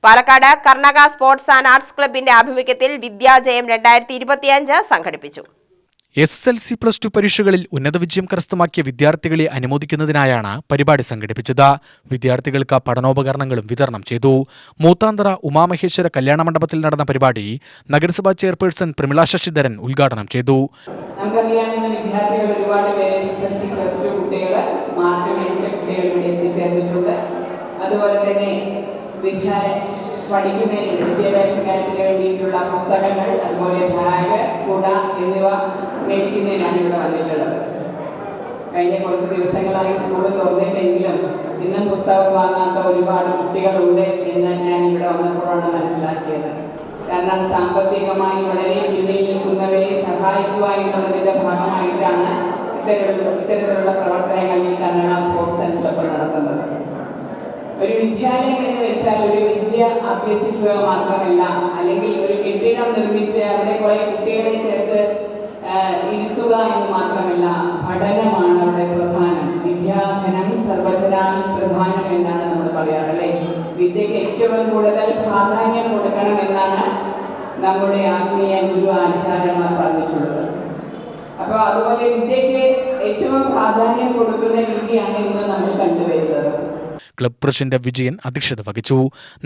Palakkad കർണാക sports and arts ക്ലബിന്റെ ആഭിമുഖ്യത്തിൽ വിദ്യാജയം 2025 സംഘടിപ്പിച്ചു. SSLC+2 പരീക്ഷകളിൽ ഉന്നത വിജയം കരസ്ഥമാക്കിയ വിദ്യാർത്ഥികളെ അനുമോദിക്കുന്നതിനായാണ് പരിപാടി സംഘടിപ്പിച്ചത്. വിദ്യാർത്ഥികൾക്ക് പഠനോപകരണങ്ങളും വിതരണം ചെയ്തു. മൂത്താന്തറ ഉമാമഹേശ്വര കല്യാണ മണ്ഡപത്തിൽ നടന്ന പരിപാടി നഗരസഭാ ചെയർപേഴ്സൺ പ്രമിള ശശിധരൻ ഉദ്ഘാടനം ചെയ്തു. അതുപോലെ തന്നെ പഠിക്കുന്നതിന് വിദ്യാഭ്യാസ കാര്യത്തിന് വേണ്ടിയിട്ടുള്ള പുസ്തകങ്ങൾ, അതുപോലെ ബാഗ്, കുട എന്നിവ മേടിക്കുന്നതിനാണ് ഇവിടെ വന്നിട്ടുള്ളത്. കഴിഞ്ഞ കുറച്ച് ദിവസങ്ങളായി സ്കൂൾ തുറന്നിട്ടെങ്കിലും ഇന്നും പുസ്തകം വാങ്ങാത്ത ഒരുപാട് കുട്ടികളുണ്ട് എന്ന് ഞാൻ ഇവിടെ വന്നപ്പോഴാണ് മനസ്സിലാക്കിയത്. കാരണം സാമ്പത്തികമായി വളരെ പിന്നിൽ നിൽക്കുന്നവരെ സഹായിക്കുക എന്നുള്ളതിൻ്റെ ഭാഗമായിട്ടാണ് ഇത്തരത്തിലുള്ള പ്രവർത്തനങ്ങൾ ഈ കർണാക സ്പോർട്സ് ആൻഡ് ക്ലബ്ബ് നടത്തുന്നത്. ഒരു വിദ്യാലയം എന്ന് വെച്ചാൽ ഒരു വിദ്യ അഭ്യസിക്കുക മാത്രമല്ല, അല്ലെങ്കിൽ ഒരു കെട്ടിടം നിർമ്മിച്ച് അവിടെ കുറെ കുട്ടികളെ ചേർത്ത് ഇരുത്തുക എന്ന് മാത്രമല്ല, പഠനമാണ് അവിടെ പ്രധാനം. വിദ്യാധനം സർവധനാൽ പ്രധാനം എന്നാണ് നമ്മൾ പറയാറല്ലേ. വിദ്യക്ക് ഏറ്റവും കൂടുതൽ പ്രാധാന്യം കൊടുക്കണമെന്നാണ് നമ്മുടെ ആത്മീയ ഗുരു ആചാര്യന്മാർ പറഞ്ഞിട്ടുള്ളത്. അപ്പോൾ അതുപോലെ വിദ്യക്ക് ഏറ്റവും പ്രാധാന്യം കൊടുക്കുന്ന രീതിയാണ് ഇന്ന് നമ്മൾ കണ്ടുവരുന്നത്. ക്ലബ് പ്രസിഡന്റ് വിജയൻ അധ്യക്ഷത വഹിച്ചു.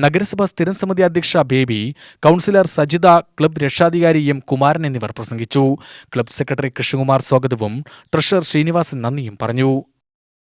നഗരസഭാ സ്ഥിരം സമിതി അധ്യക്ഷ ബേബി, കൗൺസിലർ സജിത, ക്ലബ് രക്ഷാധികാരി എം കുമാരൻ എന്നിവർ പ്രസംഗിച്ചു. ക്ലബ് സെക്രട്ടറി കൃഷ്ണകുമാർ സ്വാഗതവും ട്രഷറർ ശ്രീനിവാസൻ നന്ദിയും പറഞ്ഞു.